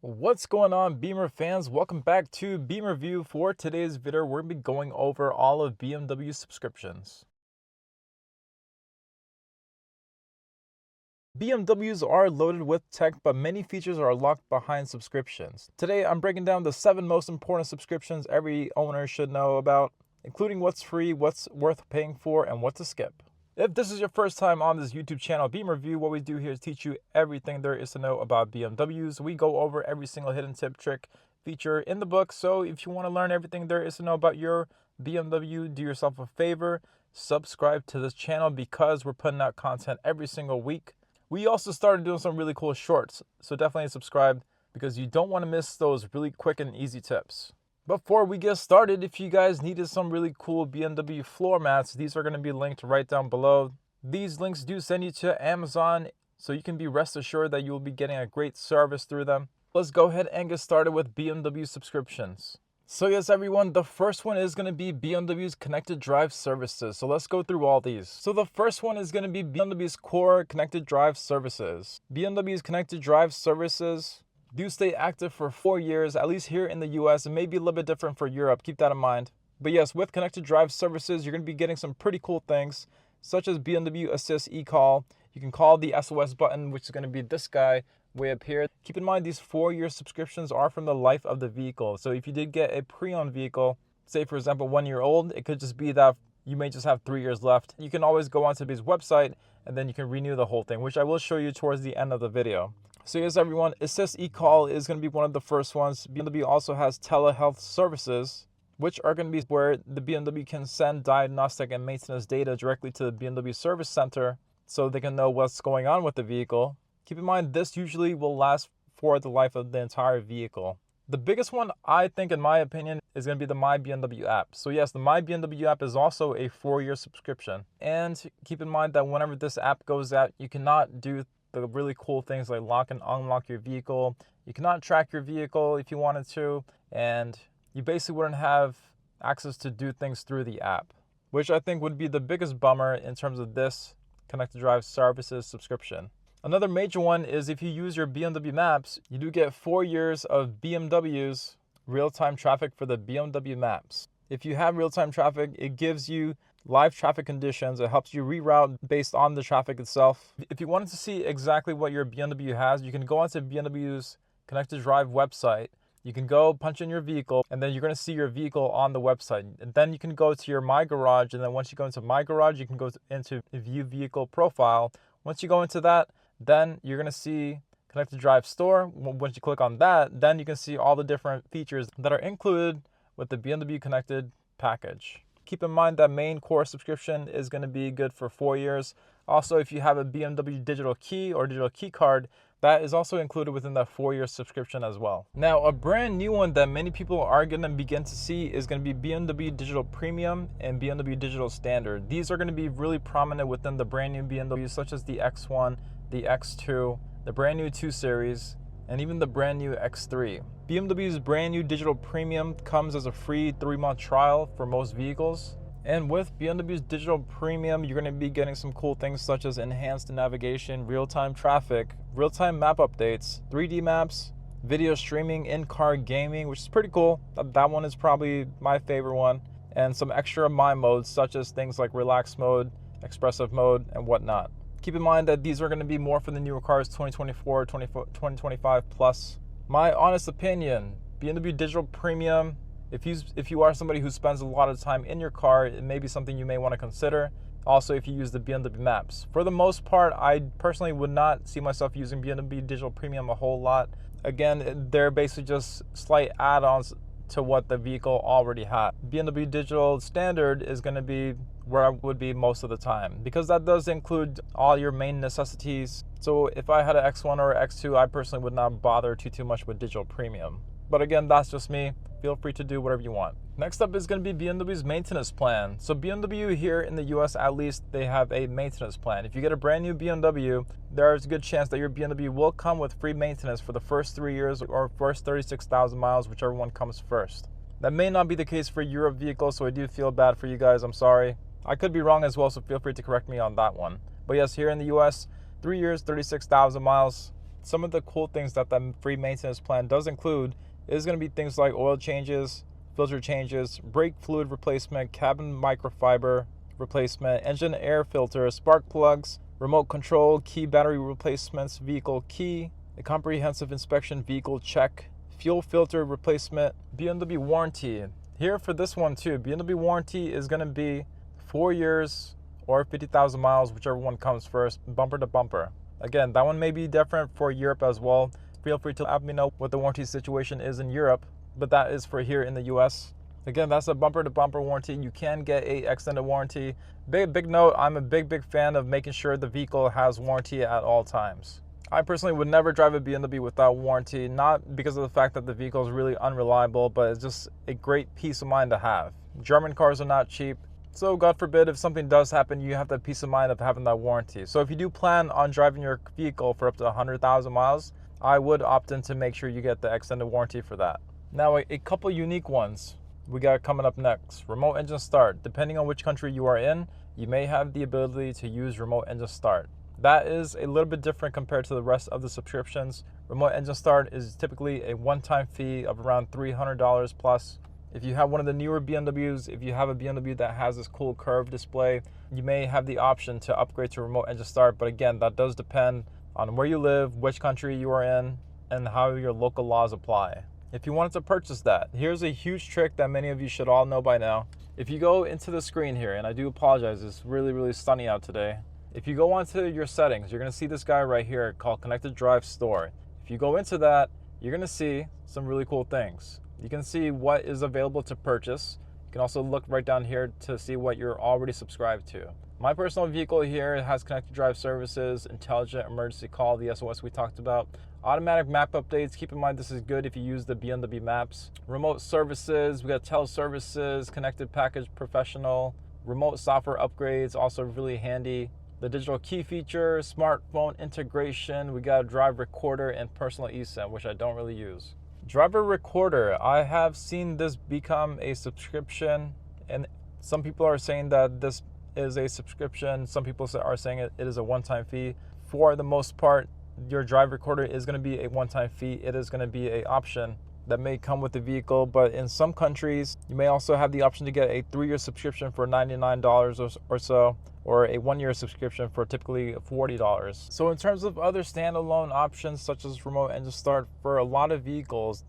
What's going on, Beamer fans? Welcome back to Beamer Review. For today's video, we're going to be going over all of BMW's subscriptions. BMWs are loaded with tech, but many features are locked behind subscriptions. Today, I'm breaking down the 7 most important subscriptions every owner should know about, including what's free, what's worth paying for, and what to skip. If this is your first time on this YouTube channel, Beamer Review, what we do here is teach you everything there is to know about BMWs. We go over every single hidden tip, trick, feature in the book. So if you want to learn everything there is to know about your BMW, do yourself a favor, subscribe to this channel because we're putting out content every single week. We also started doing some really cool shorts, so definitely subscribe because you don't want to miss those really quick and easy tips. Before we get started, if you guys needed some really cool BMW floor mats, these are going to be linked right down below. These links do send you to Amazon, so you can be rest assured that you will be getting a great service through them. Let's go ahead and get started with BMW subscriptions. So yes, everyone, the first one is going to be BMW's connected drive services. So let's go through all these. So the first one is going to be BMW's core connected drive services. BMW's connected drive services do stay active for 4 years, at least here in the US. It may be a little bit different for Europe, keep that in mind. But yes, with connected drive services, you're going to be getting some pretty cool things, such as BMW Assist eCall. You can call the SOS button, which is going to be this guy way up here. Keep in mind, these 4-year subscriptions are from the life of the vehicle. So if you did get a pre-owned vehicle, say for example 1 year old, it could just be that you may just have 3 years left. You can always go onto his website and then you can renew the whole thing, which I will show you towards the end of the video. So yes, everyone, Assist eCall is going to be one of the first ones. BMW also has telehealth services, which are going to be where the BMW can send diagnostic and maintenance data directly to the BMW service center so they can know what's going on with the vehicle. Keep in mind, this usually will last for the life of the entire vehicle. The biggest one, I think, in my opinion, is going to be the My BMW app. So yes, the My BMW app is also a 4-year subscription. And keep in mind that whenever this app goes out, you cannot do the really cool things like lock and unlock your vehicle. You cannot track your vehicle if you wanted to, and you basically wouldn't have access to do things through the app, which I think would be the biggest bummer in terms of this connected drive services subscription. Another major one is if you use your BMW Maps, you do get 4 years of BMW's real-time traffic for the BMW Maps. If you have real-time traffic, it gives you live traffic conditions. It helps you reroute based on the traffic itself. If you wanted to see exactly what your BMW has, you can go onto BMW's connected drive website. You can go punch in your vehicle, and then you're going to see your vehicle on the website. And then you can go to your My Garage, and then once you go into My Garage, you can go into View Vehicle Profile. Once you go into that, then you're going to see Connected Drive Store. Once you click on that, then you can see all the different features that are included with the BMW Connected package. Keep in mind that main core subscription is going to be good for 4 years. Also, if you have a BMW digital key or digital key card, that is also included within that 4-year subscription as well. Now, a brand new one that many people are going to begin to see is going to be BMW Digital Premium and BMW Digital Standard. These are going to be really prominent within the brand new BMWs, such as the X1, the X2, the brand new 2 Series, and even the brand new X3. BMW's brand new Digital Premium comes as a free 3-month trial for most vehicles. And with BMW's Digital Premium, you're going to be getting some cool things such as enhanced navigation, real-time traffic, real-time map updates, 3D maps, video streaming, in-car gaming, which is pretty cool. That one is probably my favorite one. And some extra My modes such as things like relax mode, expressive mode, and whatnot. Keep in mind that these are going to be more for the newer cars, 2024, 2025 plus. My honest opinion, BMW Digital Premium, if you are somebody who spends a lot of time in your car, it may be something you may want to consider. Also, if you use the BMW Maps. For the most part, I personally would not see myself using BMW Digital Premium a whole lot. Again, they're basically just slight add-ons to what the vehicle already had. BMW Digital Standard is going to be where I would be most of the time, because that does include all your main necessities. So if I had an X1 or X2, I personally would not bother too much with Digital Premium. But again, that's just me. Feel free to do whatever you want. Next up is going to be BMW's maintenance plan. So BMW here in the US, at least, they have a maintenance plan. If you get a brand new BMW, there's a good chance that your BMW will come with free maintenance for the first 3 years or first 36,000 miles, whichever one comes first. That may not be the case for Europe vehicles, so I do feel bad for you guys. I'm sorry. I could be wrong as well, so feel free to correct me on that one. But yes, here in the US, 3 years, 36,000 miles. some of the cool things that the free maintenance plan does include is going to be things like oil changes, filter changes, brake fluid replacement, cabin microfiber replacement, engine air filter, spark plugs, remote control, key battery replacements, vehicle key, a comprehensive inspection, vehicle check, fuel filter replacement, BMW warranty. Here for this one too, BMW warranty is going to be 4 years or 50,000 miles, whichever one comes first, bumper to bumper. Again, that one may be different for Europe as well. Feel free to let me know what the warranty situation is in Europe, but that is for here in the US. Again, that's a bumper to bumper warranty. You can get a extended warranty. Big note, I'm a big fan of making sure the vehicle has warranty at all times. I personally would never drive a BMW without warranty, not because of the fact that the vehicle is really unreliable, but it's just a great peace of mind to have. German cars are not cheap, so God forbid if something does happen, you have the peace of mind of having that warranty. So if you do plan on driving your vehicle for up to 100,000 miles, I would opt in to make sure you get the extended warranty for that. Now, a couple unique ones we got coming up next. Remote engine start. Depending on which country you are in, you may have the ability to use remote engine start. That is a little bit different compared to the rest of the subscriptions. Remote engine start is typically a one-time fee of around $300 plus. If you have one of the newer BMWs, if you have a BMW that has this cool curved display, you may have the option to upgrade to remote engine start. But again, that does depend on where you live, which country you are in, and how your local laws apply. If you wanted to purchase that, here's a huge trick that many of you should all know by now. If you go into the screen here, and I do apologize, it's really sunny out today. If you go onto your settings, you're going to see this guy right here called Connected Drive Store. If you go into that, you're going to see some really cool things. You can see what is available to purchase. You can also look right down here to see what you're already subscribed to. My personal vehicle here has Connected Drive services, intelligent emergency call, the SOS we talked about, automatic map updates. Keep in mind this is good if you use the BMW maps. Remote services, we got teleservices, connected package professional, remote software upgrades, also really handy. The digital key feature, smartphone integration, we got a drive recorder and personal eSIM, which I don't really use. Driver recorder, I have seen this become a subscription, and some people are saying that this is a subscription. Some people are saying it is a one-time fee. For the most part, your drive recorder is going to be a one-time fee. It is going to be an option that may come with the vehicle, but in some countries, you may also have the option to get a 3-year subscription for $99 or so, or a 1-year subscription for typically $40. So in terms of other standalone options, such as remote engine start, for a lot of vehicles,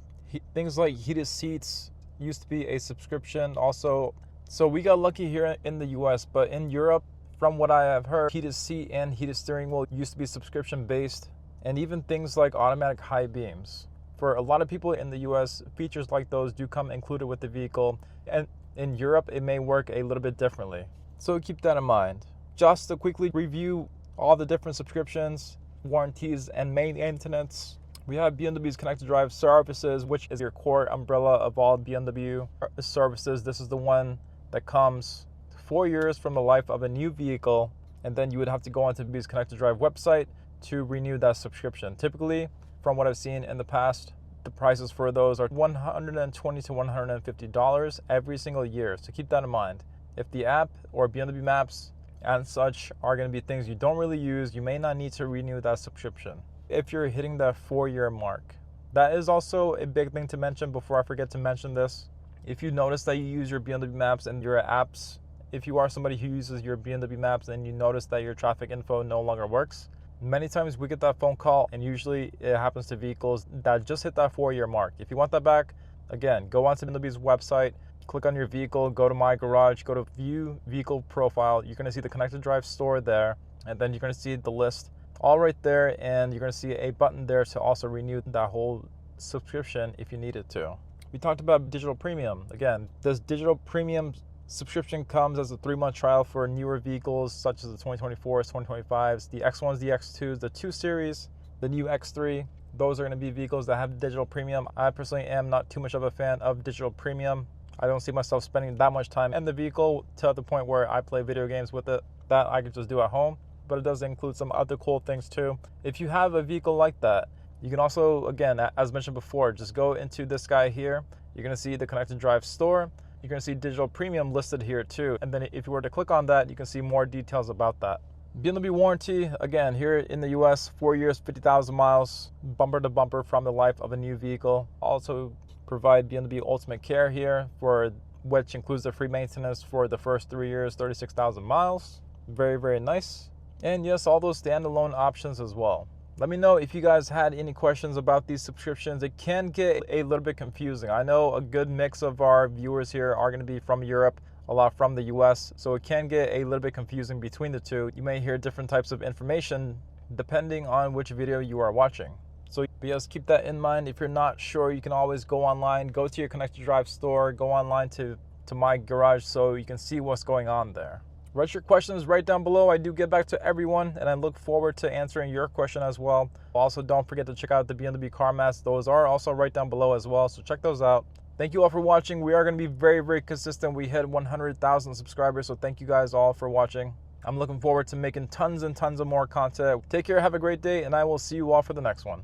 things like heated seats used to be a subscription also. So we got lucky here in the US, but in Europe, from what I have heard, heated seat and heated steering wheel used to be subscription based, and even things like automatic high beams. For a lot of people in the US, features like those do come included with the vehicle, and in Europe, it may work a little bit differently. So keep that in mind. Just to quickly review all the different subscriptions, warranties, and maintenance, we have BMW's Connected Drive services, which is your core umbrella of all BMW services. This is the one that comes 4 years from the life of a new vehicle, and then you would have to go onto BMW's Connected Drive website to renew that subscription. Typically, from what I've seen in the past, the prices for those are $120 to $150 every single year. So keep that in mind. If the app or BMW Maps and such are going to be things you don't really use, you may not need to renew that subscription if you're hitting that 4-year mark. That is also a big thing to mention before I forget to mention this. If you notice that you use your BMW Maps and your apps, if you are somebody who uses your BMW Maps and you notice that your traffic info no longer works, many times we get that phone call, and usually it happens to vehicles that just hit that 4-year mark. If you want that back, again, go onto BMW's website, click on your vehicle, go to My Garage, go to View Vehicle Profile. You're going to see the Connected Drive store there, and then you're going to see the list all right there, and you're going to see a button there to also renew that whole subscription if you needed to. We talked about digital premium. Again, this digital premium subscription comes as a 3-month trial for newer vehicles such as the 2024s, 2025s, the X1s, the X2s, the 2 Series, the new X3. Those are going to be vehicles that have digital premium. I personally am not too much of a fan of digital premium. I don't see myself spending that much time in the vehicle to the point where I play video games with it. That I could just do at home, but it does include some other cool things too. If you have a vehicle like that, you can also, again, as mentioned before, just go into this guy here. You're going to see the Connected Drive store. You're going to see digital premium listed here too. And then if you were to click on that, you can see more details about that. BMW warranty, again, here in the US, 4 years, 50,000 miles, bumper to bumper from the life of a new vehicle. Also provide BMW Ultimate Care here, for which includes the free maintenance for the first 3 years, 36,000 miles. Very, very nice. And yes, all those standalone options as well. Let me know if you guys had any questions about these subscriptions. It can get a little bit confusing. I know a good mix of our viewers here are going to be from Europe, a lot from the US, so it can get a little bit confusing between the two. You may hear different types of information depending on which video you are watching. So yes, keep that in mind. If you're not sure, you can always go online, go to your Connected Drive store, go online to my garage so you can see what's going on there. Write your questions right down below. I do get back to everyone, and I look forward to answering your question as well. Also, don't forget to check out the BMW car mats. Those are also right down below as well, so check those out. Thank you all for watching. We are going to be very, very consistent. We hit 100,000 subscribers, so thank you guys all for watching. I'm looking forward to making tons and tons of more content. Take care, have a great day, and I will see you all for the next one.